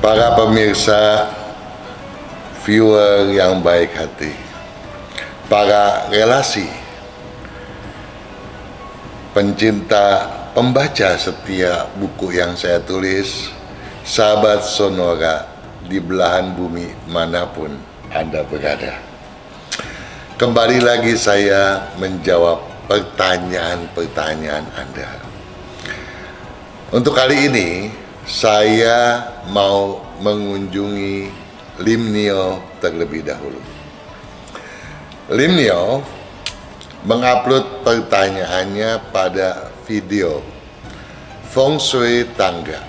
Para pemirsa, viewer yang baik hati, para relasi, pencinta, pembaca setia buku yang saya tulis, sahabat Sonora di belahan bumi manapun Anda berada. Kembali lagi saya menjawab pertanyaan-pertanyaan Anda. Untuk kali ini, saya mau mengunjungi Limnio terlebih dahulu. Limnio mengupload pertanyaannya pada video Feng Shui Tangga,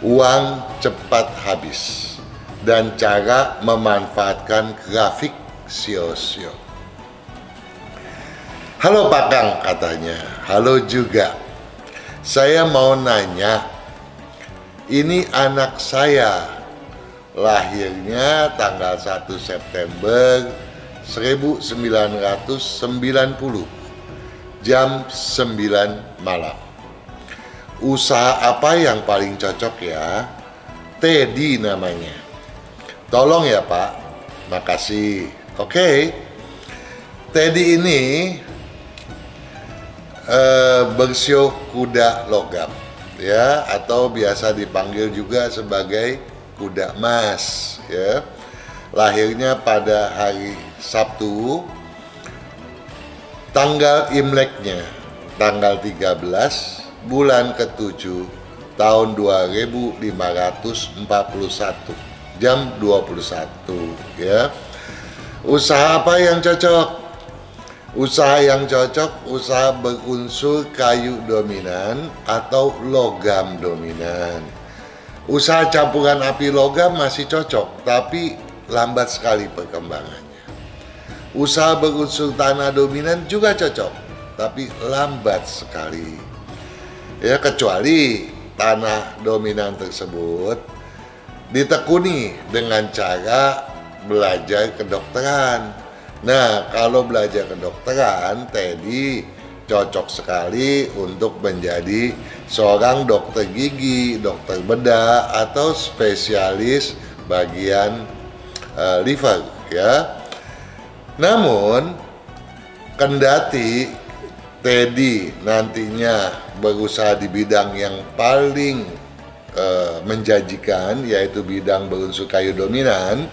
uang cepat habis, dan cara memanfaatkan grafik sio-sio. Halo Pak Kang, katanya. Halo juga. Saya mau nanya, ini anak saya, lahirnya tanggal 1 September 1990, jam 9 malam. Usaha apa yang paling cocok ya? Teddy namanya. Tolong ya Pak, makasih. Oke. Teddy ini bersio kuda logam, ya, atau biasa dipanggil juga sebagai kuda emas, ya. Lahirnya pada hari Sabtu, tanggal Imleknya tanggal 13 bulan ke-7 tahun 2541 jam 21, ya. Usaha apa yang cocok? Usaha yang cocok, usaha berunsur kayu dominan atau logam dominan. Usaha campuran api logam masih cocok, tapi lambat sekali perkembangannya. Usaha berunsur tanah dominan juga cocok, tapi lambat sekali. Ya, kecuali tanah dominan tersebut ditekuni dengan cara belajar kedokteran. Nah, kalau belajar kedokteran, Teddy cocok sekali untuk menjadi seorang dokter gigi, dokter bedah, atau spesialis bagian liver, ya. Namun, kendati Teddy nantinya berusaha di bidang yang paling menjanjikan, yaitu bidang berunsur kayu dominan,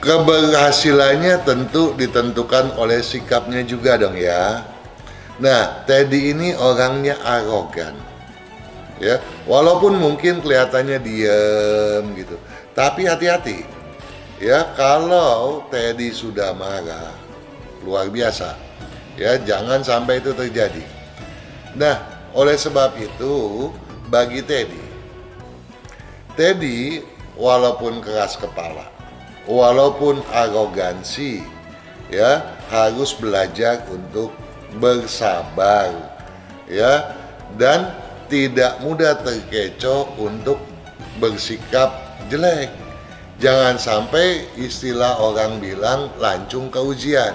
keberhasilannya tentu ditentukan oleh sikapnya juga dong ya. Nah, Teddy ini orangnya arogan, ya. Walaupun mungkin kelihatannya diem gitu, tapi hati-hati, ya. Kalau Teddy sudah marah, luar biasa, ya. Jangan sampai itu terjadi. Nah, oleh sebab itu, bagi Teddy walaupun keras kepala, walaupun arogansi, ya, harus belajar untuk bersabar, ya, dan tidak mudah terkecoh untuk bersikap jelek. Jangan sampai istilah orang bilang lancung ke ujian.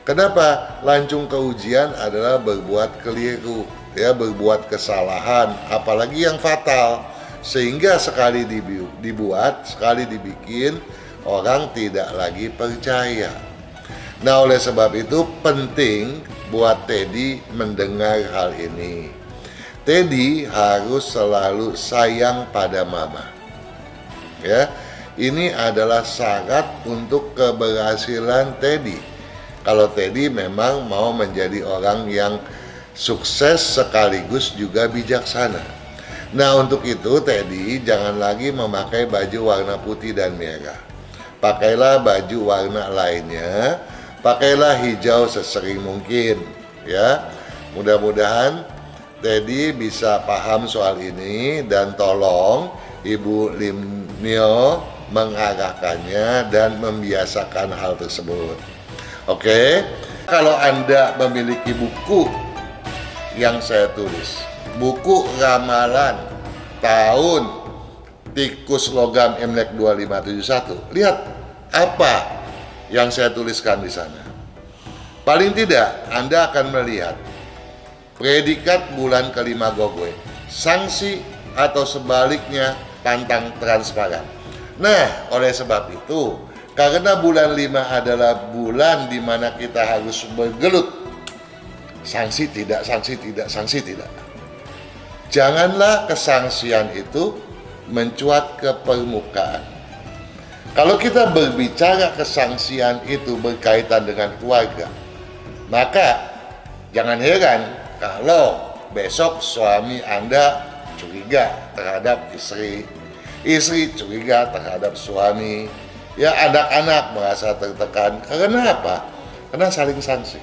Kenapa? Lancung ke ujian adalah berbuat keliru, ya, berbuat kesalahan, apalagi yang fatal, sehingga sekali dibuat, sekali dibikin, orang tidak lagi percaya. Nah, oleh sebab itu penting buat Teddy mendengar hal ini. Teddy harus selalu sayang pada mama, ya. Ini adalah syarat untuk keberhasilan Teddy. Kalau Teddy memang mau menjadi orang yang sukses sekaligus juga bijaksana. Nah, untuk itu Teddy jangan lagi memakai baju warna putih dan merah. Pakailah baju warna lainnya, pakailah hijau sesering mungkin, ya. Mudah-mudahan Teddy bisa paham soal ini dan tolong Ibu Limnio mengarahkannya dan membiasakan hal tersebut. Oke? Kalau Anda memiliki buku yang saya tulis, buku ramalan tahun tikus logam Imlek 2571. Lihat apa yang saya tuliskan di sana. Paling tidak Anda akan melihat predikat bulan kelima Gogwe, sanksi atau sebaliknya pantang transparan. Nah, oleh sebab itu, karena bulan 5 adalah bulan di mana kita harus bergelut, sanksi tidak, sanksi tidak, sanksi tidak. Janganlah kesangsian itu mencuat ke permukaan. Kalau kita berbicara kesangsian itu berkaitan dengan keluarga, maka jangan heran kalau besok suami Anda curiga terhadap istri, istri curiga terhadap suami, ya anak-anak merasa tertekan. Karena apa? Karena saling sanksi.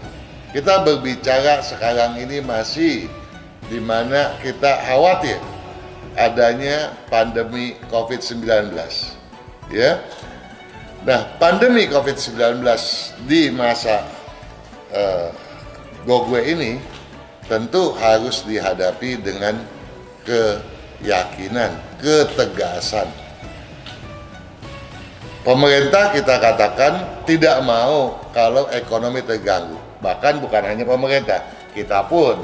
Kita berbicara sekarang ini masih di mana kita khawatir adanya pandemi COVID-19, ya. Nah, pandemi COVID-19 di masa Gogwe ini tentu harus dihadapi dengan keyakinan, ketegasan. Pemerintah kita katakan tidak mau kalau ekonomi terganggu. Bahkan bukan hanya pemerintah, kita pun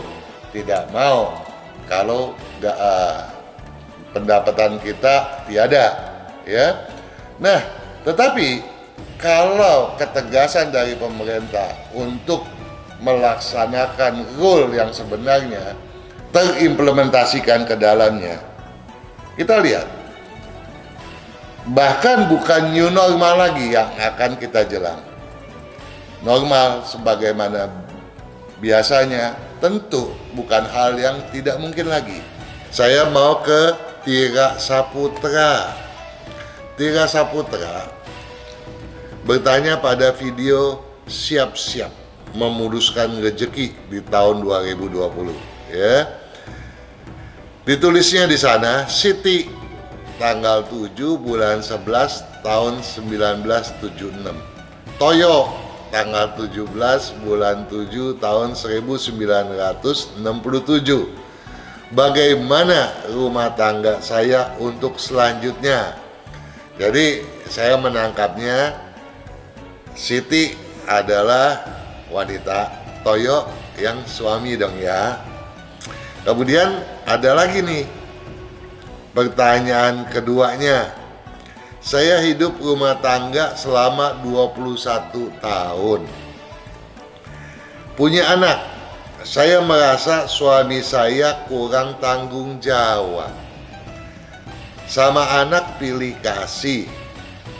tidak mau kalau pendapatan kita tiada, ya. Nah, tetapi kalau ketegasan dari pemerintah untuk melaksanakan rule yang sebenarnya terimplementasikan ke dalamnya, kita lihat bahkan bukan new normal lagi yang akan kita jelang. Normal sebagaimana biasanya tentu bukan hal yang tidak mungkin lagi. Saya mau ke Tira Saputra. Tira Saputra bertanya pada video siap-siap memuduskan rezeki di tahun 2020, ya. Ditulisnya di sana, Siti tanggal 7 bulan 11 tahun 1976. Toyo tanggal 17 bulan 7 tahun 1967. Bagaimana rumah tangga saya untuk selanjutnya? Jadi saya menangkapnya, Siti adalah wanita, Toyo yang suami dong ya. Kemudian ada lagi nih pertanyaan keduanya. Saya hidup rumah tangga selama 21 tahun. Punya anak. Saya merasa suami saya kurang tanggung jawab. Sama anak pilih kasih.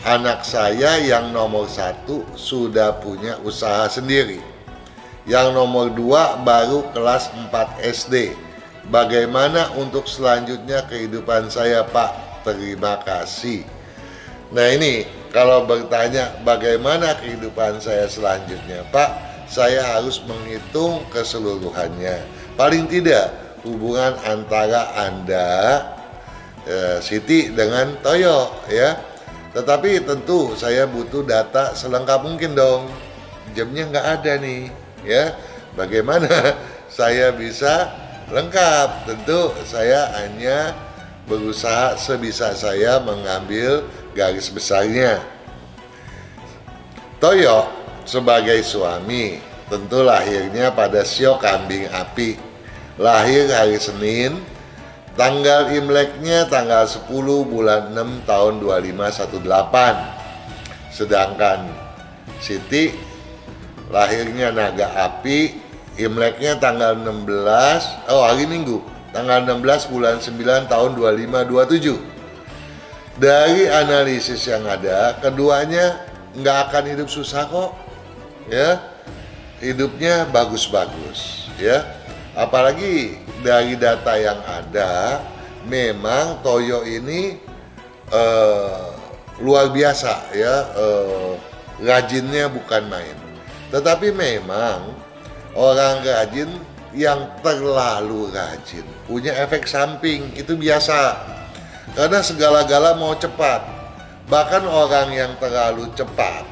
Anak saya yang nomor 1 sudah punya usaha sendiri. Yang nomor 2 baru kelas 4 SD. Bagaimana untuk selanjutnya kehidupan saya, Pak? Terima kasih. Nah ini, kalau bertanya bagaimana kehidupan saya selanjutnya, Pak, saya harus menghitung keseluruhannya. Paling tidak hubungan antara Anda, Siti dengan Toyo, ya. Tetapi tentu saya butuh data selengkap mungkin dong. Jamnya nggak ada nih, ya. Bagaimana saya bisa lengkap? Tentu saya hanya berusaha sebisa saya mengambil garis besarnya. Toyo sebagai suami tentu lahirnya pada sio kambing api. Lahir hari Senin, tanggal Imleknya tanggal 10 bulan 6 tahun 2518. Sedangkan Siti lahirnya naga api, Imleknya tanggal 16, hari Minggu, tanggal 16 bulan 9 tahun 2527. Dari analisis yang ada, keduanya nggak akan hidup susah kok, ya. Hidupnya bagus-bagus, ya. Apalagi dari data yang ada, memang Toyo ini luar biasa, ya. Rajinnya bukan main. Tetapi memang orang rajin yang terlalu rajin punya efek samping, itu biasa. Karena segala-gala mau cepat. Bahkan orang yang terlalu cepat,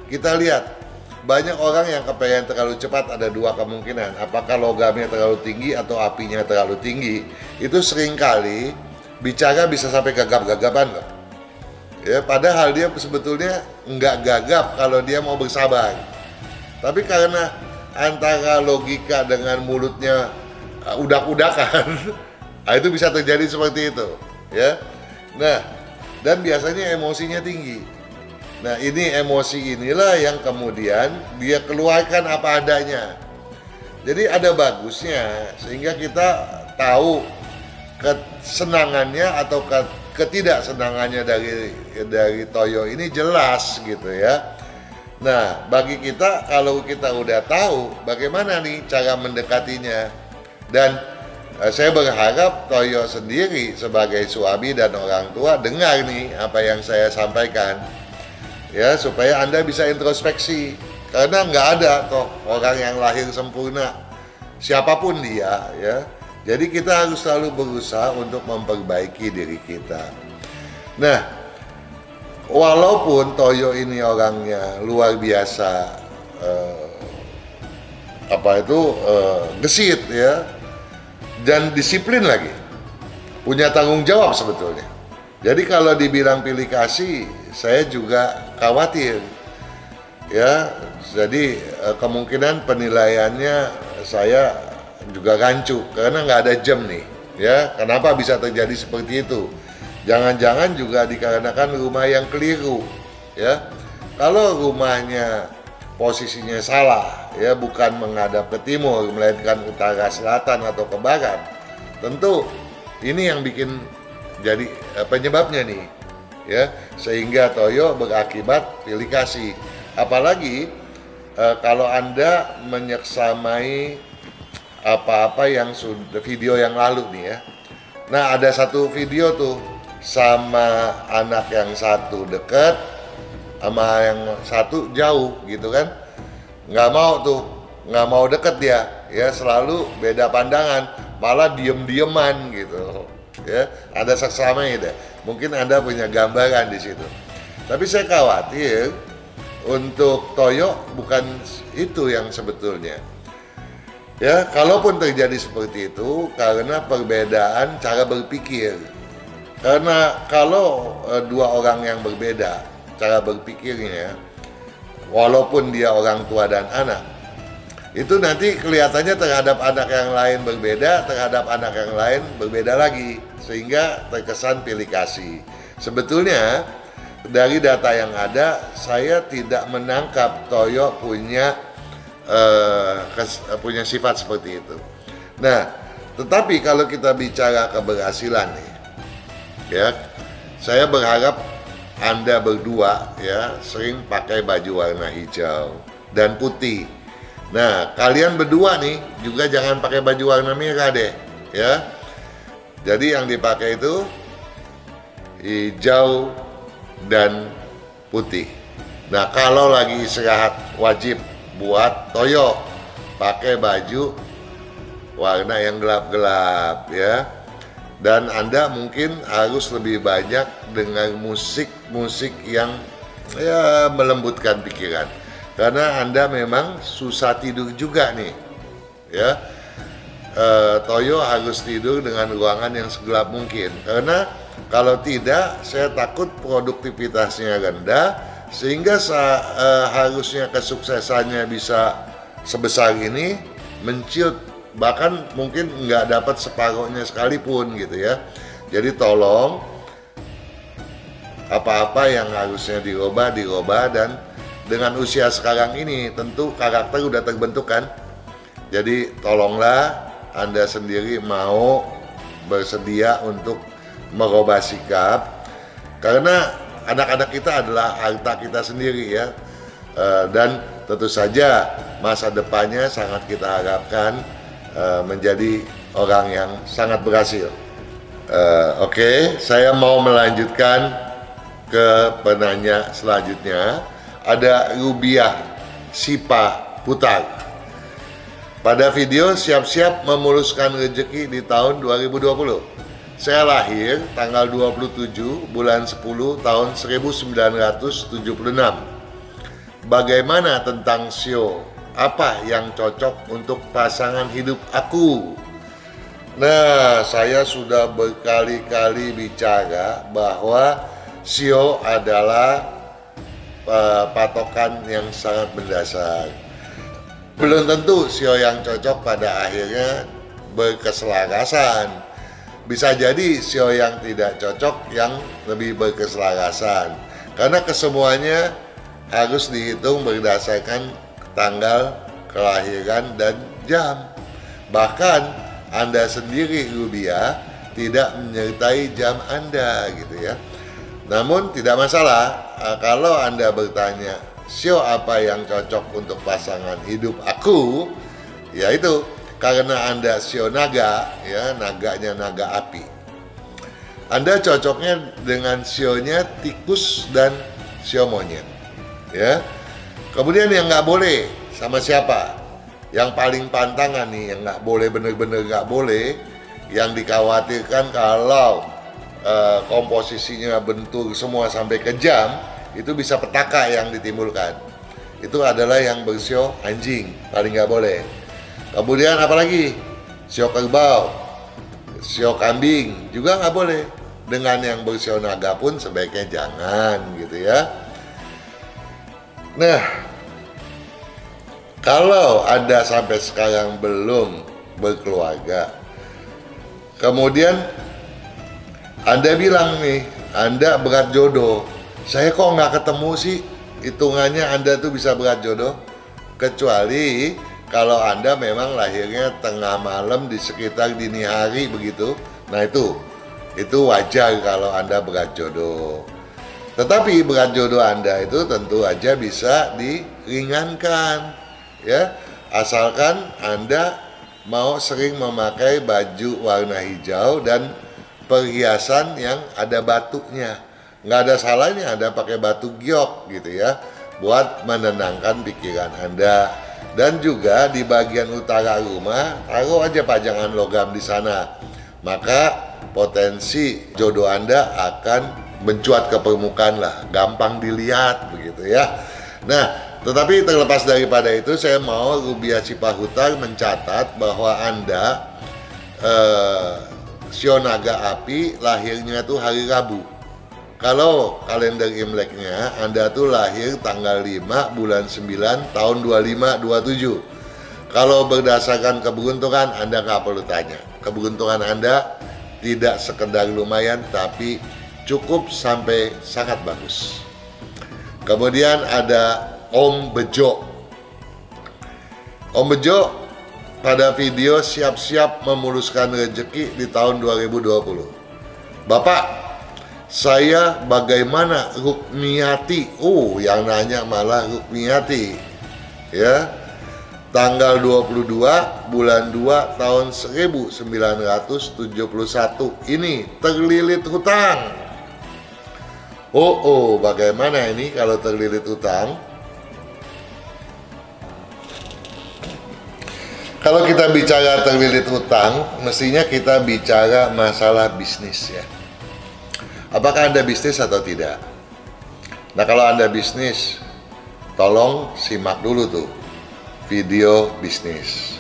kita lihat banyak orang yang kepengen terlalu cepat, ada dua kemungkinan. Apakah logamnya terlalu tinggi atau apinya terlalu tinggi. Itu seringkali bicara bisa sampai gagap-gagapan loh. Ya, padahal dia sebetulnya nggak gagap kalau dia mau bersabar. Tapi karena antara logika dengan mulutnya udak-udakan, Nah, itu bisa terjadi seperti itu, ya. Nah, dan biasanya emosinya tinggi. Nah, ini emosi inilah yang kemudian dia keluarkan apa adanya. Jadi ada bagusnya sehingga kita tahu kesenangannya atau ketidaksenangannya dari Toyo ini jelas gitu ya. Nah, bagi kita kalau kita udah tahu bagaimana nih cara mendekatinya, dan saya berharap Toyo sendiri sebagai suami dan orang tua dengar nih apa yang saya sampaikan, ya, supaya Anda bisa introspeksi, karena nggak ada toh orang yang lahir sempurna, siapapun dia, ya. Jadi kita harus selalu berusaha untuk memperbaiki diri kita. Nah, walaupun Toyo ini orangnya luar biasa gesit ya, dan disiplin lagi, punya tanggung jawab sebetulnya. Jadi kalau dibilang pilih kasih, saya juga khawatir ya. Jadi kemungkinan penilaiannya saya juga rancu karena nggak ada jam nih ya. Kenapa bisa terjadi seperti itu? Jangan-jangan juga dikarenakan rumah yang keliru ya. Kalau rumahnya posisinya salah ya, bukan menghadap ke timur melainkan utara, selatan atau ke barat, tentu ini yang bikin jadi penyebabnya nih ya, sehingga Toyo berakibat pilih kasih. Apalagi kalau Anda menyeksamai apa-apa yang sudah video yang lalu nih ya. Nah, ada satu video tuh sama anak yang satu dekat sama yang satu jauh gitu kan, nggak mau deket dia ya, selalu beda pandangan, malah diem-dieman gitu ya. Ada seksamanya deh, mungkin Anda punya gambaran di situ. Tapi saya khawatir untuk Toyo bukan itu yang sebetulnya ya. Kalaupun terjadi seperti itu karena perbedaan cara berpikir, karena kalau dua orang yang berbeda cara berpikirnya, walaupun dia orang tua dan anak, itu nanti kelihatannya terhadap anak yang lain berbeda, terhadap anak yang lain berbeda lagi, sehingga terkesan pilih kasih. Sebetulnya dari data yang ada, saya tidak menangkap Toyo punya sifat seperti itu. Nah, tetapi kalau kita bicara keberhasilan nih, ya, saya berharap Anda berdua ya sering pakai baju warna hijau dan putih. Nah, kalian berdua nih juga jangan pakai baju warna merah deh ya. Jadi yang dipakai itu hijau dan putih. Nah, kalau lagi istirahat wajib buat Toyo pakai baju warna yang gelap-gelap ya. Dan Anda mungkin harus lebih banyak dengan musik yang ya melembutkan pikiran, karena Anda memang susah tidur juga nih ya. Toyo harus tidur dengan ruangan yang segelap mungkin, karena kalau tidak saya takut produktivitasnya rendah, sehingga harusnya kesuksesannya bisa sebesar ini menciut, bahkan mungkin nggak dapat separuhnya sekalipun gitu ya. Jadi tolong apa-apa yang harusnya dirubah, dan dengan usia sekarang ini tentu karakter udah terbentuk kan. Jadi tolonglah Anda sendiri mau bersedia untuk merubah sikap, karena anak-anak kita adalah harta kita sendiri ya. Dan tentu saja masa depannya sangat kita harapkan menjadi orang yang sangat berhasil. Oke, saya mau melanjutkan ke penanya selanjutnya. Ada Rubiah Sipa Putar. Pada video siap-siap memuluskan rezeki di tahun 2020. Saya lahir tanggal 27 bulan 10 tahun 1976. Bagaimana tentang sio? Apa yang cocok untuk pasangan hidup aku? Nah, saya sudah berkali-kali bicara bahwa sio adalah patokan yang sangat mendasar. Belum tentu sio yang cocok pada akhirnya berkeselarasan. bisa jadi sio yang tidak cocok yang lebih berkeselarasan. Karena kesemuanya harus dihitung berdasarkan tanggal kelahiran dan jam. Bahkan Anda sendiri Rubia tidak menyertai jam Anda gitu ya. Namun tidak masalah kalau Anda bertanya, sio apa yang cocok untuk pasangan hidup aku? Yaitu karena Anda sio naga, ya, naganya naga api. Anda cocoknya dengan sionya tikus dan sio monyet, ya. Kemudian yang nggak boleh sama siapa? Yang paling pantangan nih, yang nggak boleh, bener-bener nggak boleh, yang dikhawatirkan kalau komposisinya bentuk semua sampai ke jam, itu bisa petaka yang ditimbulkan. Itu adalah yang bersio anjing, paling nggak boleh. Kemudian apalagi? Sio kerbau, sio kambing juga nggak boleh. Dengan yang bersio naga pun sebaiknya jangan gitu ya. Nah, kalau Anda sampai sekarang belum berkeluarga, kemudian Anda bilang nih, Anda berat jodoh. Saya kok nggak ketemu sih, hitungannya Anda tuh bisa berat jodoh. Kecuali kalau Anda memang lahirnya tengah malam di sekitar dini hari begitu. Nah itu wajar kalau Anda berat jodoh. Tetapi berat jodoh Anda itu tentu aja bisa diringankan, ya, asalkan Anda mau sering memakai baju warna hijau dan perhiasan yang ada batunya. Nggak ada salahnya Anda pakai batu giok gitu ya, buat menenangkan pikiran Anda. Dan juga di bagian utara rumah taruh aja pajangan logam di sana, maka potensi jodoh Anda akan mencuat ke permukaan lah, gampang dilihat begitu ya. Nah, tetapi terlepas daripada itu, saya mau Rubia Cipahutar mencatat bahwa Anda sio naga api lahirnya tuh hari Rabu. Kalau kalender Imleknya Anda tuh lahir tanggal 5 bulan 9 tahun 2527. Kalau berdasarkan keberuntungan Anda nggak perlu tanya. Keberuntungan Anda tidak sekedar lumayan, tapi cukup sampai sangat bagus. Kemudian ada Om Bejo. Om Bejo pada video siap-siap memuluskan rezeki di tahun 2020. Bapak, saya bagaimana Rukmiyati? Yang nanya malah Rukmiyati. Ya. Tanggal 22 bulan 2 tahun 1971 ini terlilit hutang. Bagaimana ini kalau terlilit hutang? Kalau kita bicara terlilit hutang, mestinya kita bicara masalah bisnis ya. Apakah Anda bisnis atau tidak? Nah, kalau Anda bisnis, tolong simak dulu tuh video bisnis.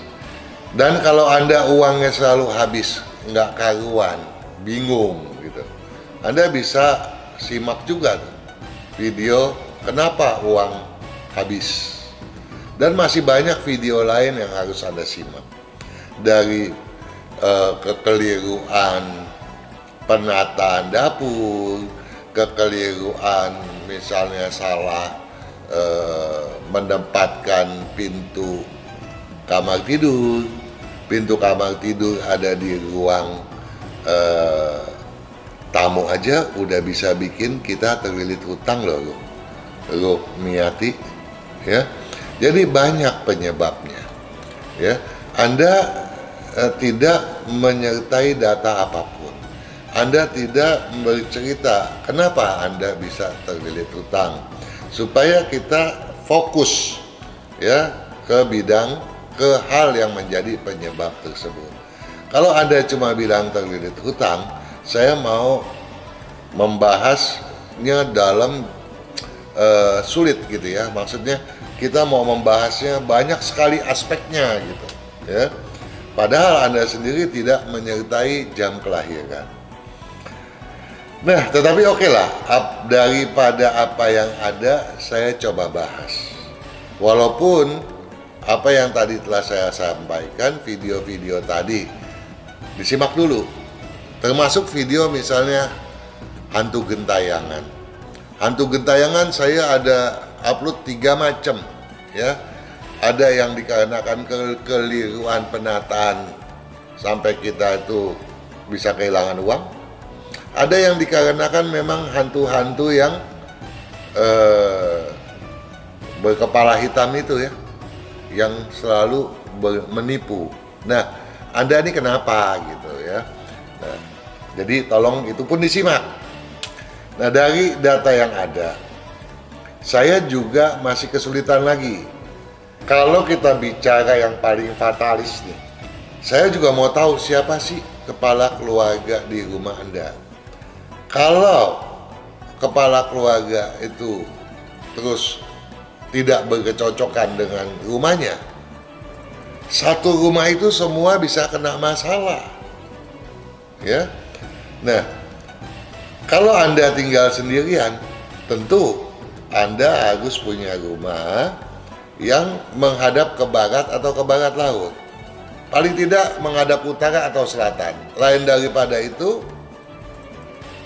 Dan kalau Anda uangnya selalu habis, nggak karuan, bingung gitu, Anda bisa simak juga tuh video kenapa uang habis. Dan masih banyak video lain yang harus Anda simak. Dari kekeliruan penataan dapur, kekeliruan misalnya salah menempatkan pintu kamar tidur. Pintu kamar tidur ada di ruang tamu aja udah bisa bikin kita terlilit hutang loh Rukmiyati ya. Jadi banyak penyebabnya ya. Anda tidak menyertai data apapun. Anda tidak bercerita kenapa Anda bisa terlilit hutang, supaya kita fokus ya ke hal yang menjadi penyebab tersebut. Kalau Anda cuma bilang terlilit hutang, saya mau membahasnya dalam sulit gitu ya. Maksudnya kita mau membahasnya banyak sekali aspeknya gitu ya. Padahal Anda sendiri tidak menyertai jam kelahiran. Nah, tetapi oke lah, daripada apa yang ada, saya coba bahas. Walaupun apa yang tadi telah saya sampaikan, video-video tadi, disimak dulu. Termasuk video misalnya hantu gentayangan. Hantu gentayangan saya ada upload 3 macam ya. Ada yang dikarenakan kekeliruan penataan sampai kita itu bisa kehilangan uang. Ada yang dikarenakan memang hantu-hantu yang berkepala hitam itu ya, yang selalu menipu. Nah, Anda ini kenapa gitu ya? Nah, jadi tolong itu pun disimak. Nah, dari data yang ada, saya juga masih kesulitan lagi. Kalau kita bicara yang paling fatalis nih, saya juga mau tahu siapa sih kepala keluarga di rumah Anda. Kalau kepala keluarga itu terus tidak berkecocokan dengan rumahnya, satu rumah itu semua bisa kena masalah ya. Nah, kalau Anda tinggal sendirian, tentu Anda harus punya rumah yang menghadap ke barat atau ke barat laut, paling tidak menghadap utara atau selatan. Lain daripada itu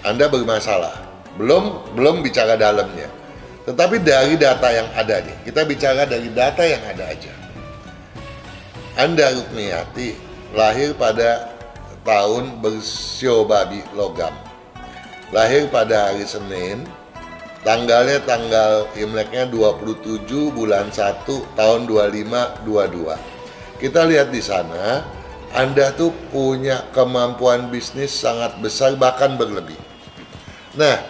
Anda bermasalah. Belum bicara dalamnya. Tetapi dari data yang ada nih, kita bicara dari data yang ada aja. Anda Rukmiyati lahir pada tahun bersio babi logam. Lahir pada hari Senin, tanggalnya tanggal Imleknya 27 bulan 1 tahun 2522. Kita lihat di sana, Anda tuh punya kemampuan bisnis sangat besar, bahkan berlebih. Nah,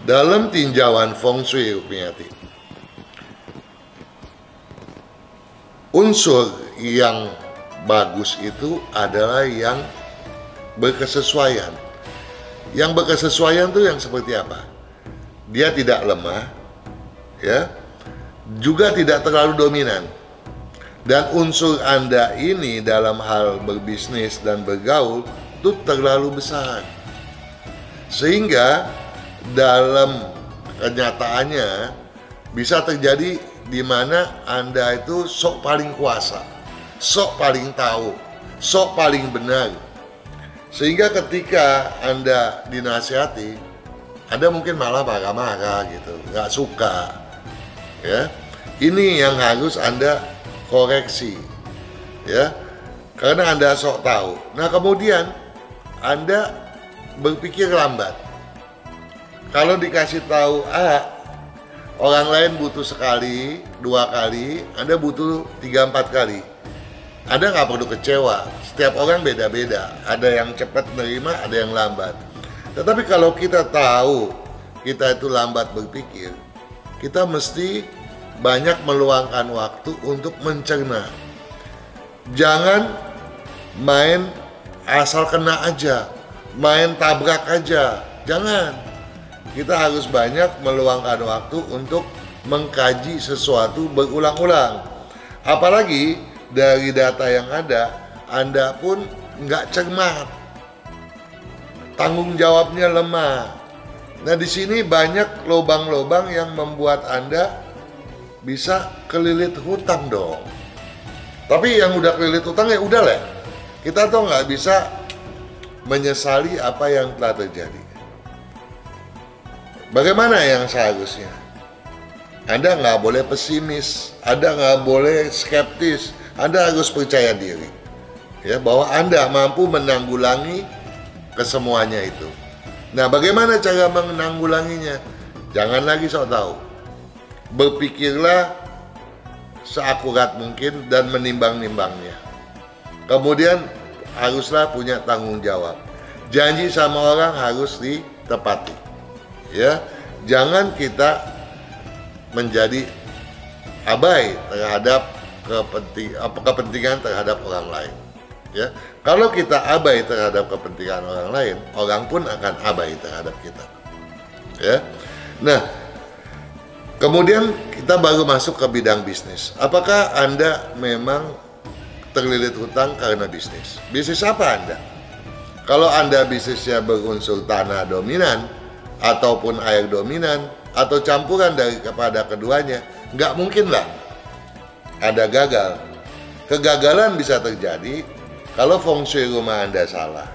dalam tinjauan Feng Shui Rukmiyati, unsur yang bagus itu adalah yang berkesesuaian. Yang berkesesuaian itu yang seperti apa? Dia tidak lemah, ya, juga tidak terlalu dominan. Dan unsur Anda ini dalam hal berbisnis dan bergaul itu terlalu besar. Sehingga dalam kenyataannya bisa terjadi di mana Anda itu sok paling kuasa, sok paling tahu, sok paling benar. Sehingga ketika Anda dinasihati, Anda mungkin malah marah-marah gitu, nggak suka. Ya, ini yang harus Anda koreksi, ya, karena Anda sok tahu. Nah, kemudian Anda berpikir lambat. Kalau dikasih tahu orang lain butuh sekali, 2 kali, Anda butuh 3-4 kali. Anda nggak perlu kecewa. Setiap orang beda-beda. Ada yang cepat menerima, ada yang lambat. Tetapi kalau kita tahu kita itu lambat berpikir, kita mesti banyak meluangkan waktu untuk mencerna. Jangan main asal kena aja, main tabrak aja. Jangan. Kita harus banyak meluangkan waktu untuk mengkaji sesuatu berulang-ulang. Apalagi dari data yang ada, Anda pun nggak cermat, tanggung jawabnya lemah. Nah, di sini banyak lubang-lubang yang membuat Anda bisa kelilit hutang dong. Tapi yang udah kelilit hutang ya udah lah. Kita tuh nggak bisa menyesali apa yang telah terjadi. Bagaimana yang seharusnya? Anda nggak boleh pesimis, Anda nggak boleh skeptis, Anda harus percaya diri, ya, bahwa Anda mampu menanggulangi kesemuanya itu. Nah, bagaimana cara menanggulanginya? Jangan lagi sok tahu. Berpikirlah seakurat mungkin dan menimbang-nimbangnya. Kemudian haruslah punya tanggung jawab. Janji sama orang harus ditepati. Ya, jangan kita menjadi abai terhadap kepentingan terhadap orang lain. Ya, kalau kita abai terhadap kepentingan orang lain, orang pun akan abai terhadap kita. Ya, nah, kemudian kita baru masuk ke bidang bisnis. Apakah Anda memang terlilit hutang karena bisnis? Bisnis apa Anda? Kalau Anda bisnisnya berunsur tanah dominan, ataupun air dominan, atau campuran dari kepada keduanya, nggak mungkin lah ada gagal. Kegagalan bisa terjadi kalau feng shui rumah Anda salah.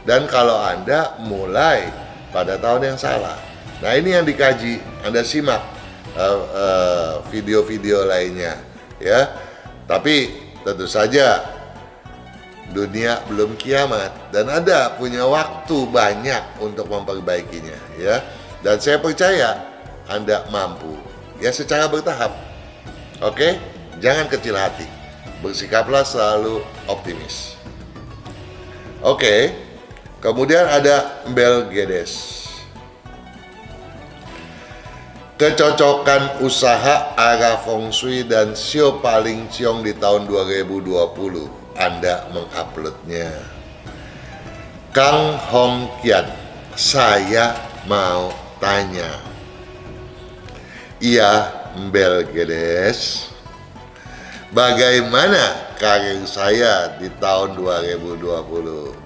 dan kalau Anda mulai pada tahun yang salah. Nah, ini yang dikaji. Anda simak video-video lainnya ya. Tapi tentu saja dunia belum kiamat dan Anda punya waktu banyak untuk memperbaikinya ya. Dan saya percaya Anda mampu ya, secara bertahap. Oke? Jangan kecil hati. Bersikaplah selalu optimis. Oke. Kemudian ada Bel Gedes. Kecocokan usaha, arah feng shui dan sio paling ciong di tahun 2020. Anda menguploadnya. Kang Hong Kian, saya mau tanya. Iya, Bel Gedes. Bagaimana karir saya di tahun 2020?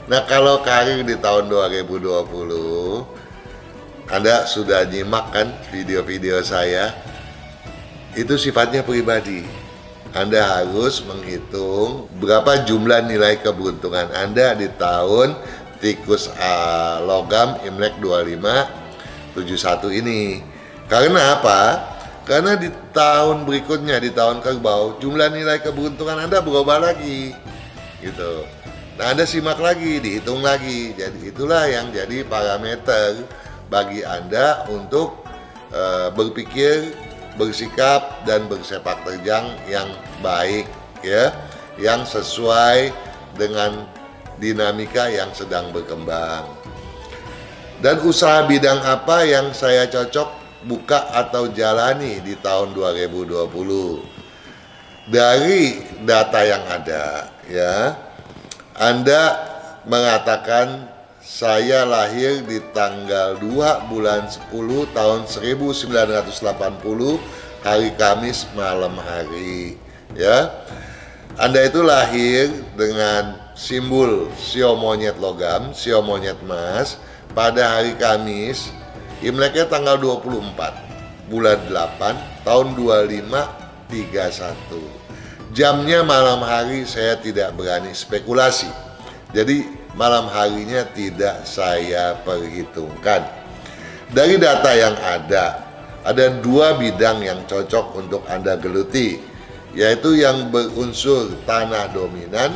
Nah, kalau karir di tahun 2020, Anda sudah nyimak kan video-video saya? Itu sifatnya pribadi. Anda harus menghitung berapa jumlah nilai keberuntungan Anda di tahun tikus logam Imlek 2571 ini. Karena apa? Karena di tahun berikutnya, di tahun kerbau, jumlah nilai keberuntungan Anda berubah lagi. Gitu. Nah, Anda simak lagi, dihitung lagi. Jadi itulah yang jadi parameter bagi Anda untuk berpikir, bersikap dan bersepak terjang yang baik ya, yang sesuai dengan dinamika yang sedang berkembang. Dan usaha bidang apa yang saya cocok buka atau jalani di tahun 2020? Dari data yang ada ya, Anda mengatakan saya lahir di tanggal 2 bulan 10 tahun 1980, hari Kamis malam hari ya. Anda itu lahir dengan simbol sio monyet logam, sio monyet emas pada hari Kamis, Imleknya tanggal 24 bulan 8 tahun 2531. Jamnya malam hari saya tidak berani spekulasi. Jadi malam harinya tidak saya perhitungkan. Dari data yang ada dua bidang yang cocok untuk Anda geluti, yaitu yang berunsur tanah dominan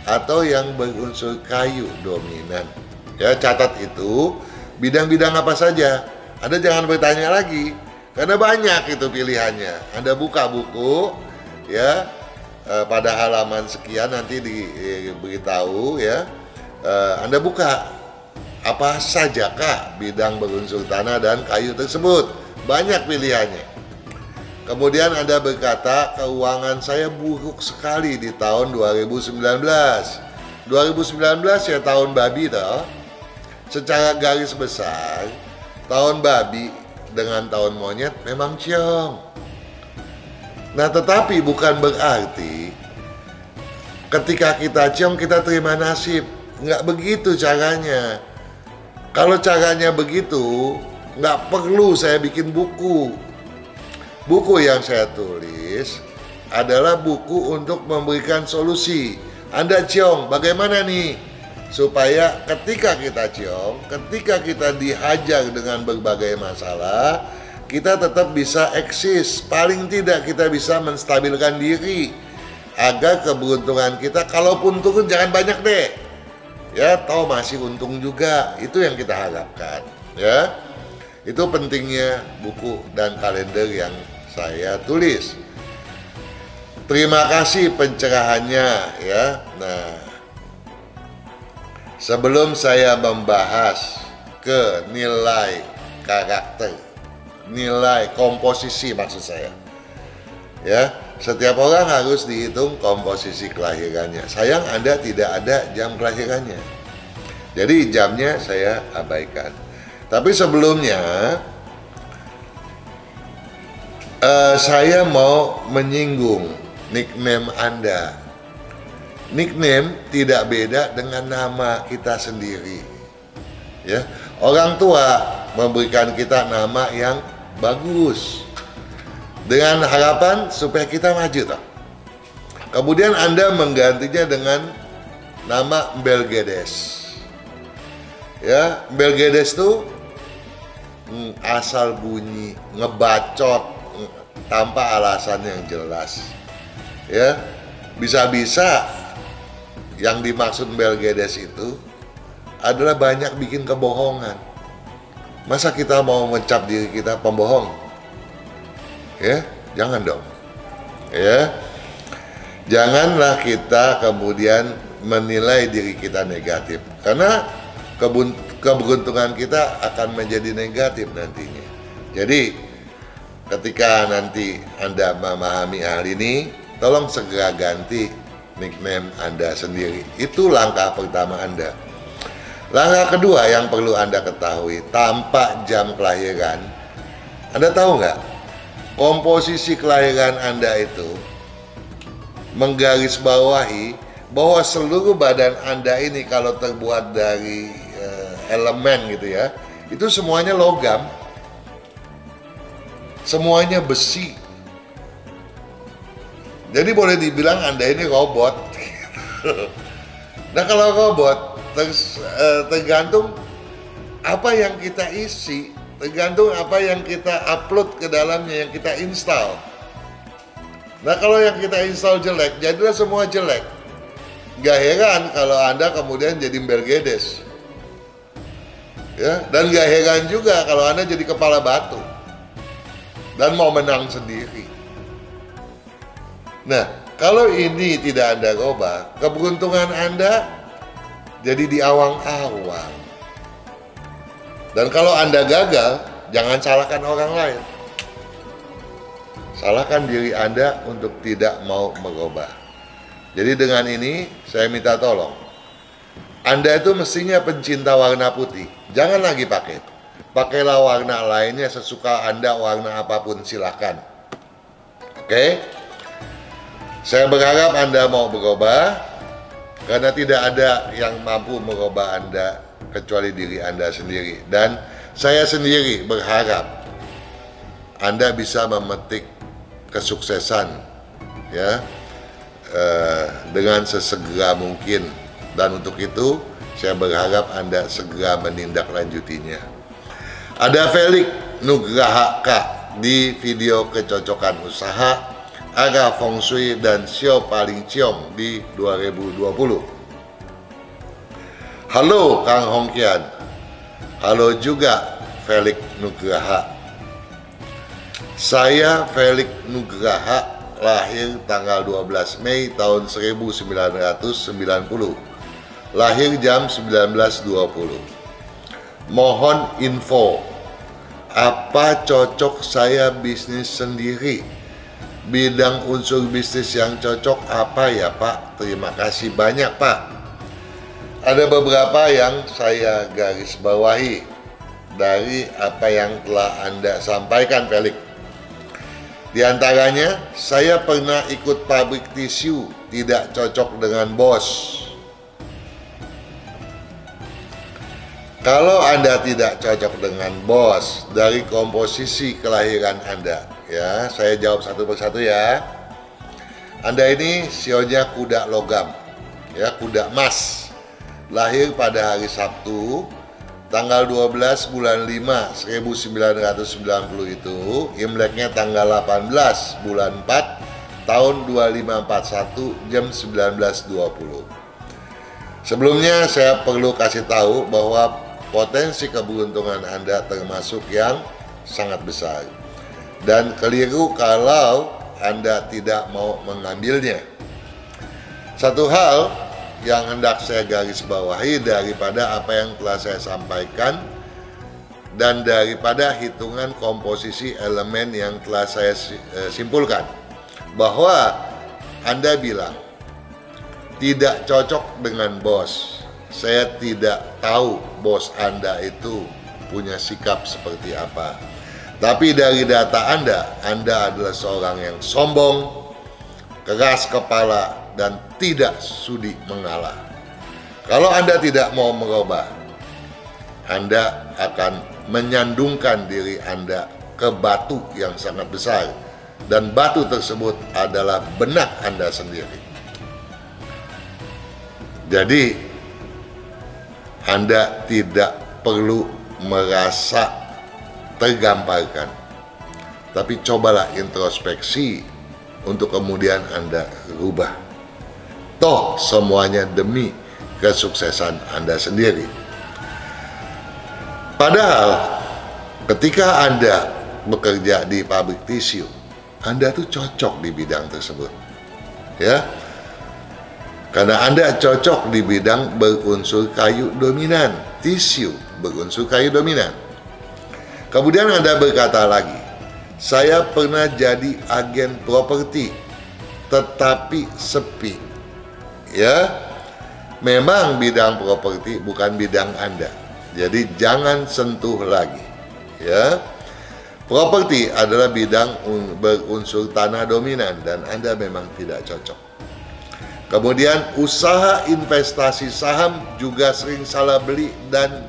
atau yang berunsur kayu dominan. Ya, catat itu bidang-bidang apa saja. Anda jangan bertanya lagi, karena banyak itu pilihannya. Anda buka buku, ya, pada halaman sekian nanti diberitahu ya. Anda buka apa sajakah bidang berunsur tanah dan kayu tersebut. Banyak pilihannya. Kemudian Anda berkata, keuangan saya buruk sekali di tahun 2019. 2019 ya tahun babi toh. Secara garis besar, tahun babi dengan tahun monyet memang ciong. Nah, tetapi bukan berarti ketika kita ciong kita terima nasib. Nggak begitu caranya. Kalau caranya begitu, nggak perlu saya bikin buku. Buku yang saya tulis adalah buku untuk memberikan solusi. Anda ciong, bagaimana nih? Supaya ketika kita ciong, ketika kita dihajar dengan berbagai masalah, kita tetap bisa eksis. Paling tidak kita bisa menstabilkan diri agar keberuntungan kita, kalaupun turun jangan banyak deh. Ya, tahu masih untung juga. Itu yang kita harapkan. Ya, itu pentingnya buku dan kalender yang saya tulis. Terima kasih pencerahannya ya. Nah, sebelum saya membahas ke nilai karakter, nilai komposisi maksud saya, ya, setiap orang harus dihitung komposisi kelahirannya. Sayang Anda tidak ada jam kelahirannya, jadi jamnya saya abaikan. Tapi sebelumnya saya mau menyinggung nickname Anda. Nickname tidak beda dengan nama kita sendiri. Ya, orang tua memberikan kita nama yang bagus dengan harapan supaya kita maju toh. Kemudian Anda menggantinya dengan nama Bel Gedes. Ya, Belgedes tuh asal bunyi, ngebacot tanpa alasan yang jelas. Ya, bisa-bisa yang dimaksud Belgedes itu adalah banyak bikin kebohongan. Masa kita mau mencap diri kita pembohong? Ya, jangan dong. Ya, janganlah kita kemudian menilai diri kita negatif, karena keberuntungan kita akan menjadi negatif nantinya. Jadi ketika nanti Anda memahami hal ini, tolong segera ganti nickname Anda sendiri. Itu langkah pertama Anda. Langkah kedua yang perlu Anda ketahui, tanpa jam kelahiran. Anda tahu nggak, komposisi kelahiran Anda itu menggarisbawahi bahwa seluruh badan Anda ini kalau terbuat dari elemen gitu ya, itu semuanya logam, semuanya besi. Jadi boleh dibilang Anda ini robot. Nah, kalau robot tergantung apa yang kita isi, tergantung apa yang kita upload ke dalamnya, yang kita install. Nah, kalau yang kita install jelek, jadilah semua jelek. Gak heran kalau Anda kemudian jadi Belgedes. Ya, dan gak heran juga kalau Anda jadi kepala batu dan mau menang sendiri. Nah, kalau ini tidak Anda rubah, keberuntungan Anda jadi di awang-awang. Dan kalau Anda gagal, jangan salahkan orang lain. Salahkan diri Anda untuk tidak mau merubah. Jadi dengan ini saya minta tolong, Anda itu mestinya pencinta warna putih, jangan lagi pakailah warna lainnya sesuka Anda, warna apapun silakan. Oke? Saya berharap Anda mau berubah, karena tidak ada yang mampu merubah Anda kecuali diri Anda sendiri. Dan saya sendiri berharap Anda bisa memetik kesuksesan, ya, dengan sesegera mungkin. Dan untuk itu saya berharap Anda segera menindaklanjutinya. Ada Felix Nugraha K di video kecocokan usaha, arah feng shui dan sio paling ciong di 2020. Halo Kang Hongkian. Halo juga Felix Nugraha. Saya Felix Nugraha, lahir tanggal 12 Mei tahun 1990. Lahir jam 19.20. Mohon info, apa cocok saya bisnis sendiri? Bidang unsur bisnis yang cocok apa ya Pak? Terima kasih banyak Pak. Ada beberapa yang saya garis bawahi dari apa yang telah Anda sampaikan, Felix. Di antaranya, saya pernah ikut pabrik tisu, tidak cocok dengan bos. Kalau Anda tidak cocok dengan bos, dari komposisi kelahiran Anda, ya, saya jawab satu persatu ya. Anda ini sionya kuda logam, ya, kuda emas. Lahir pada hari Sabtu, tanggal 12 bulan 5 1990 itu, Imleknya tanggal 18 bulan 4 tahun 2541 jam 19.20. Sebelumnya saya perlu kasih tahu bahwa potensi keberuntungan Anda termasuk yang sangat besar, dan keliru kalau Anda tidak mau mengambilnya. Satu hal yang hendak saya garis bawahi daripada apa yang telah saya sampaikan dan daripada hitungan komposisi elemen yang telah saya simpulkan, bahwa Anda bilang tidak cocok dengan bos. Saya tidak tahu bos Anda itu punya sikap seperti apa. Tapi dari data Anda adalah seorang yang sombong, keras kepala, dan tidak sudi mengalah. Kalau Anda tidak mau merubah, Anda akan menyandungkan diri Anda ke batu yang sangat besar, dan batu tersebut adalah benak Anda sendiri. Jadi Anda tidak perlu merasa tergamparkan, tapi cobalah introspeksi untuk kemudian Anda rubah. Toh semuanya demi kesuksesan Anda sendiri. Padahal ketika Anda bekerja di pabrik tisu, Anda tuh cocok di bidang tersebut, ya. Karena Anda cocok di bidang berunsur kayu dominan, tisu berunsur kayu dominan. Kemudian Anda berkata lagi, saya pernah jadi agen properti, tetapi sepi. Ya, memang bidang properti bukan bidang Anda, jadi jangan sentuh lagi. Ya, properti adalah bidang berunsur tanah dominan dan Anda memang tidak cocok. Kemudian usaha investasi saham juga sering salah beli dan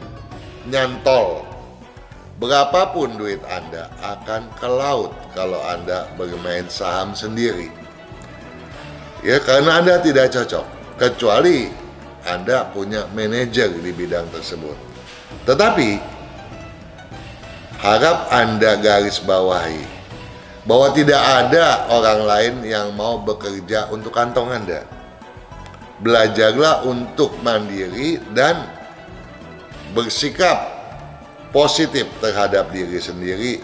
nyantol. Berapapun duit Anda akan ke laut kalau Anda bermain saham sendiri. Ya, karena Anda tidak cocok, kecuali Anda punya manajer di bidang tersebut. Tetapi harap Anda garis bawahi bahwa tidak ada orang lain yang mau bekerja untuk kantong Anda. Belajarlah untuk mandiri dan bersikap positif terhadap diri sendiri,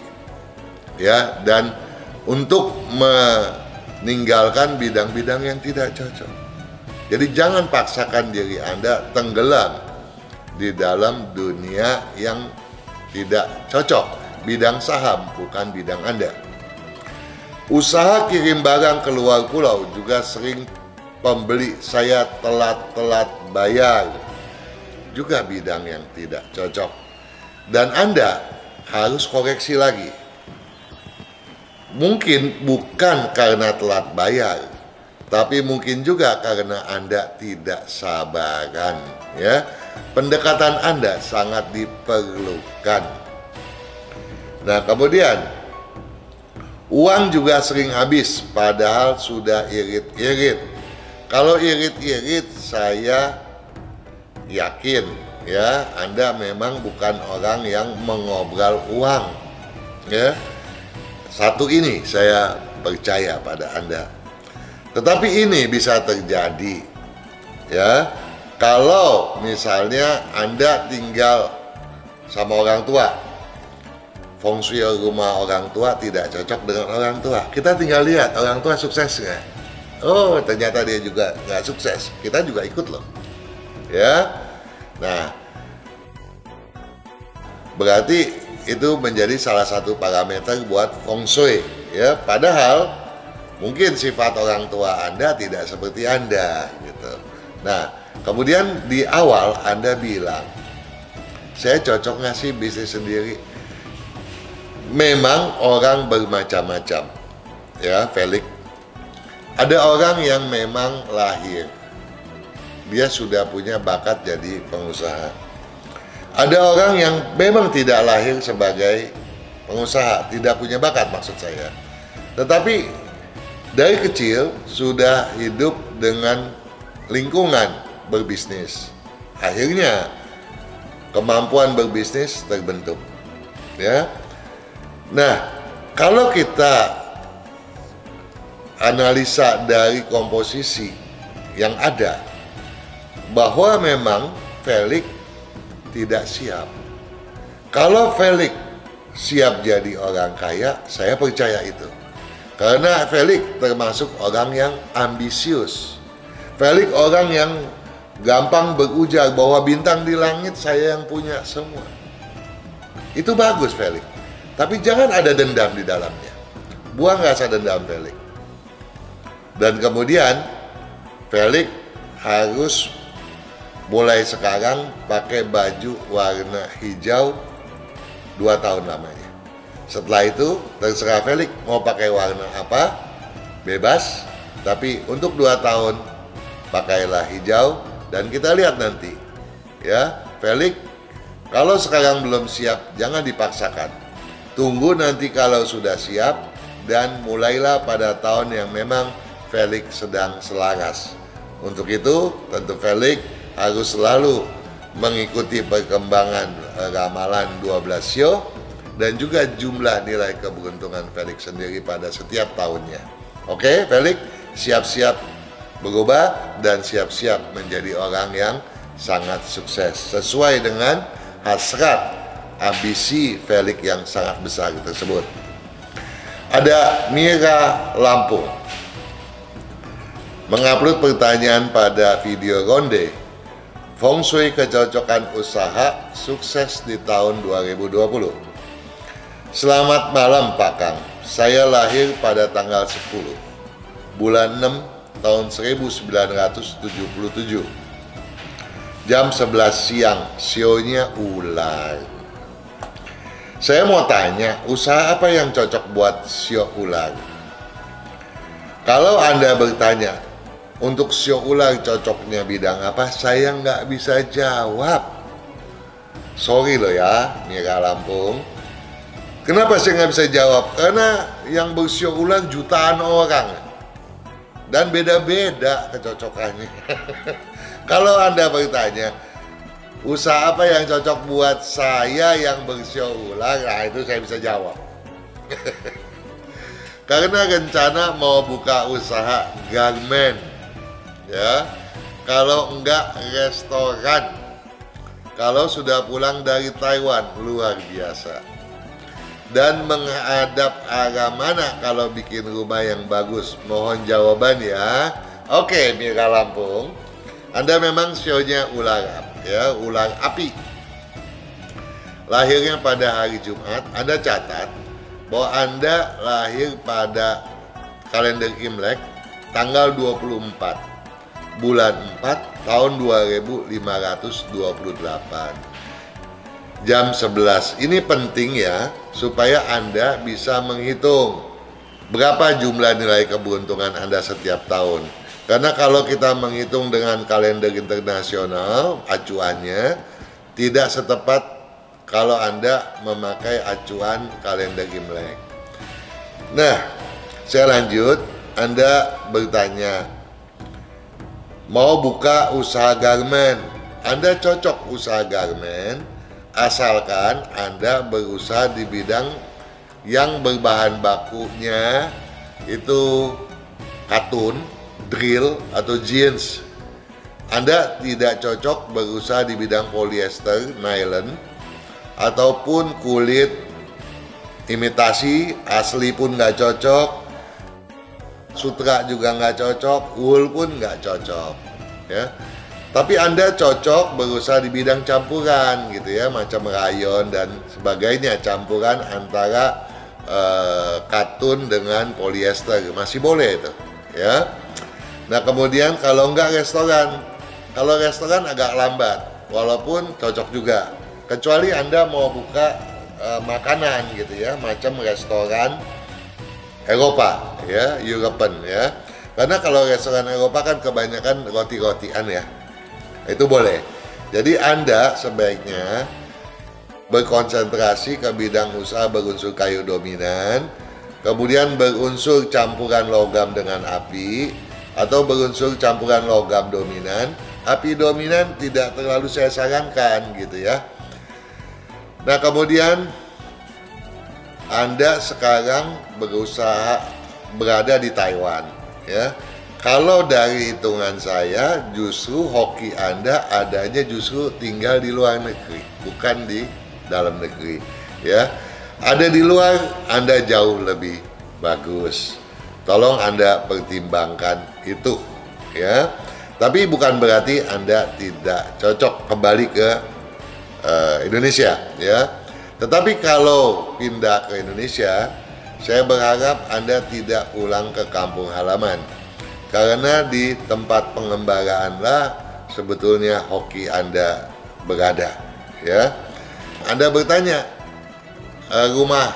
ya, dan untuk meninggalkan bidang-bidang yang tidak cocok. Jadi jangan paksakan diri Anda tenggelam di dalam dunia yang tidak cocok. Bidang saham bukan bidang Anda. Usaha kirim barang ke luar pulau juga sering pembeli saya telat-telat bayar, juga bidang yang tidak cocok. Dan Anda harus koreksi lagi. Mungkin bukan karena telat bayar, tapi mungkin juga karena Anda tidak sabaran, ya. Pendekatan Anda sangat diperlukan. Nah, kemudian uang juga sering habis padahal sudah irit-irit. Kalau irit-irit, saya yakin, ya, Anda memang bukan orang yang mengobrol uang, ya. Satu ini saya percaya pada Anda. Tetapi ini bisa terjadi, ya, kalau misalnya Anda tinggal sama orang tua. Feng shui rumah orang tua tidak cocok dengan orang tua. Kita tinggal lihat orang tua sukses nggak? Oh, ternyata dia juga nggak sukses. Kita juga ikut loh, ya. Nah, berarti itu menjadi salah satu parameter buat feng shui, ya. Padahal mungkin sifat orang tua Anda tidak seperti Anda, gitu. Nah, kemudian di awal Anda bilang, saya cocok nggak sih bisnis sendiri? Memang orang bermacam-macam, ya, Felix. Ada orang yang memang lahir, dia sudah punya bakat jadi pengusaha. Ada orang yang memang tidak lahir sebagai pengusaha, tidak punya bakat maksud saya. Tetapi dari kecil sudah hidup dengan lingkungan berbisnis. Akhirnya kemampuan berbisnis terbentuk, ya. Nah, kalau kita analisa dari komposisi yang ada, bahwa memang Felix tidak siap. Kalau Felix siap jadi orang kaya, saya percaya itu. Karena Felix termasuk orang yang ambisius. Felix orang yang gampang berujar bahwa bintang di langit saya yang punya semua. Itu bagus Felix. Tapi jangan ada dendam di dalamnya. Buang rasa dendam Felix. Dan kemudian Felix harus mulai sekarang pakai baju warna hijau 2 tahun lamanya. Setelah itu terserah Felix mau pakai warna apa, bebas. Tapi untuk 2 tahun pakailah hijau dan kita lihat nanti, ya. Felix kalau sekarang belum siap jangan dipaksakan. Tunggu nanti kalau sudah siap dan mulailah pada tahun yang memang Felix sedang selaras. Untuk itu tentu Felix harus selalu mengikuti perkembangan ramalan 12 sio dan juga jumlah nilai keberuntungan Felix sendiri pada setiap tahunnya. Oke, Felix, siap-siap berubah dan siap-siap menjadi orang yang sangat sukses sesuai dengan hasrat ambisi Felix yang sangat besar tersebut. Ada Mira Lampung mengupload pertanyaan pada video ronde Feng Shui kecocokan usaha sukses di tahun 2020. Selamat malam Pak Kang, saya lahir pada tanggal 10 bulan 6 tahun 1977 jam 11 siang, sionya ular. Saya mau tanya, usaha apa yang cocok buat sio ular? Kalau Anda bertanya untuk sio ular cocoknya bidang apa, saya nggak bisa jawab. Sorry loh ya, Mira Lampung. Kenapa saya nggak bisa jawab? Karena yang bersio ular jutaan orang dan beda-beda kecocokannya. Kalau Anda bertanya, usaha apa yang cocok buat saya yang bersio ular, nah itu saya bisa jawab. Karena rencana mau buka usaha garmen, ya, kalau enggak restoran. Kalau sudah pulang dari Taiwan, luar biasa. Dan menghadap arah mana kalau bikin rumah yang bagus? Mohon jawaban ya. Oke, Mira Lampung, Anda memang sionya ular, ya, ular api. Lahirnya pada hari Jumat. Anda catat bahwa Anda lahir pada kalender Imlek tanggal 24 bulan 4 tahun 2528 jam 11. Ini penting ya, supaya Anda bisa menghitung berapa jumlah nilai keberuntungan Anda setiap tahun. Karena kalau kita menghitung dengan kalender internasional, acuannya tidak setepat kalau Anda memakai acuan kalender Imlek. Nah, saya lanjut. Anda bertanya, mau buka usaha garmen. Anda cocok usaha garmen asalkan Anda berusaha di bidang yang berbahan bakunya itu katun, drill, atau jeans. Anda tidak cocok berusaha di bidang polyester, nylon, ataupun kulit imitasi, asli pun nggak cocok, sutra juga nggak cocok, wool pun nggak cocok, ya. Tapi Anda cocok berusaha di bidang campuran gitu ya, macam rayon dan sebagainya, campuran antara katun dengan polyester, masih boleh itu, ya. Nah kemudian kalau nggak restoran, kalau restoran agak lambat, walaupun cocok juga, kecuali Anda mau buka makanan gitu ya, macam restoran Eropa ya, European ya. Karena kalau restoran Eropa kan kebanyakan roti-rotian ya. Itu boleh. Jadi Anda sebaiknya berkonsentrasi ke bidang usaha berunsur kayu dominan, kemudian berunsur campuran logam dengan api, atau berunsur campuran logam dominan. Api dominan tidak terlalu saya sarankan gitu ya. Nah kemudian Anda sekarang berusaha berada di Taiwan ya. Kalau dari hitungan saya justru hoki Anda adanya justru tinggal di luar negeri, bukan di dalam negeri ya. Ada di luar Anda jauh lebih bagus. Tolong Anda pertimbangkan itu ya. Tapi bukan berarti Anda tidak cocok kembali ke Indonesia ya. Tetapi kalau pindah ke Indonesia, saya berharap Anda tidak pulang ke kampung halaman. Karena di tempat pengembaraanlah sebetulnya hoki Anda berada ya. Anda bertanya rumah.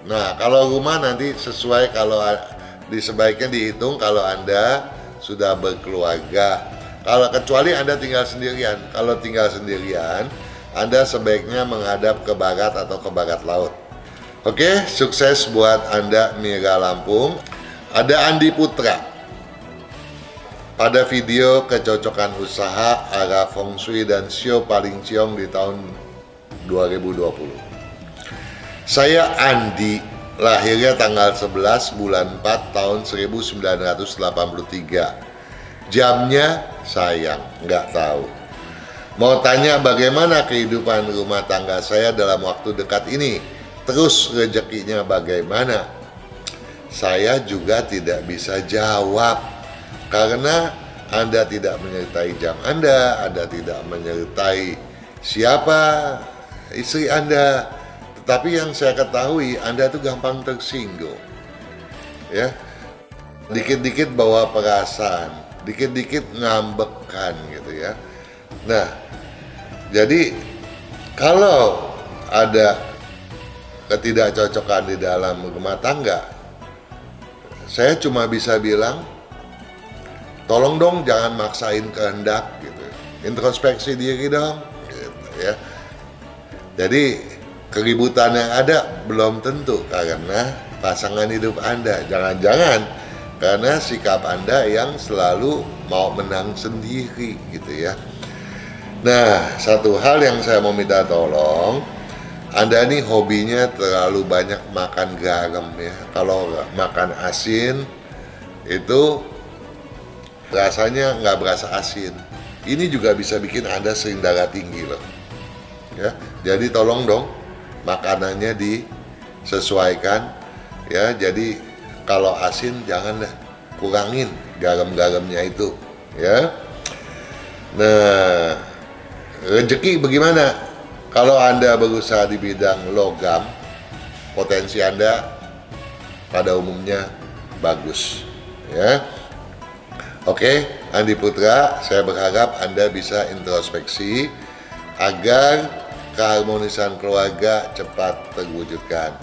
Nah, kalau rumah nanti sesuai, kalau sebaiknya dihitung kalau Anda sudah berkeluarga. Kalau kecuali Anda tinggal sendirian. Kalau tinggal sendirian, Anda sebaiknya menghadap ke barat atau ke barat laut. Oke, sukses buat Anda Mira Lampung. Ada Andi Putra. pada video kecocokan usaha arah feng shui dan sio paling ciong di tahun 2020. Saya Andi, lahirnya tanggal 11 bulan 4 tahun 1983. Jamnya sayang, nggak tahu. Mau tanya bagaimana kehidupan rumah tangga saya dalam waktu dekat ini? Terus rezekinya bagaimana? Saya juga tidak bisa jawab karena Anda tidak menyertai jam Anda tidak menyertai siapa istri Anda. Tetapi yang saya ketahui, Anda tuh gampang tersinggung, ya. Dikit-dikit bawa perasaan, dikit-dikit ngambekan gitu ya. Nah, jadi kalau ada ketidakcocokan di dalam rumah tangga, saya cuma bisa bilang, tolong dong jangan maksain kehendak gitu. Introspeksi diri dong gitu ya. Jadi keributan yang ada belum tentu karena pasangan hidup Anda. Jangan-jangan karena sikap Anda yang selalu mau menang sendiri gitu ya. Nah, satu hal yang saya mau minta tolong, Anda nih hobinya terlalu banyak makan garam ya. Kalau makan asin itu rasanya nggak berasa asin. Ini juga bisa bikin Anda sering darah tinggi loh. Ya, jadi tolong dong makanannya disesuaikan ya. Jadi kalau asin jangan dah, kurangin garam-garamnya itu ya. Nah, rezeki bagaimana? Kalau Anda berusaha di bidang logam, potensi Anda pada umumnya bagus ya. Oke, Andi Putra, saya berharap Anda bisa introspeksi agar keharmonisan keluarga cepat terwujudkan.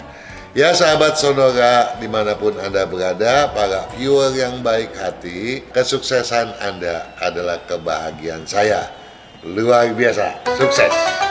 Ya sahabat Sonora, dimanapun Anda berada, para viewer yang baik hati, kesuksesan Anda adalah kebahagiaan saya. Luar biasa, sukses!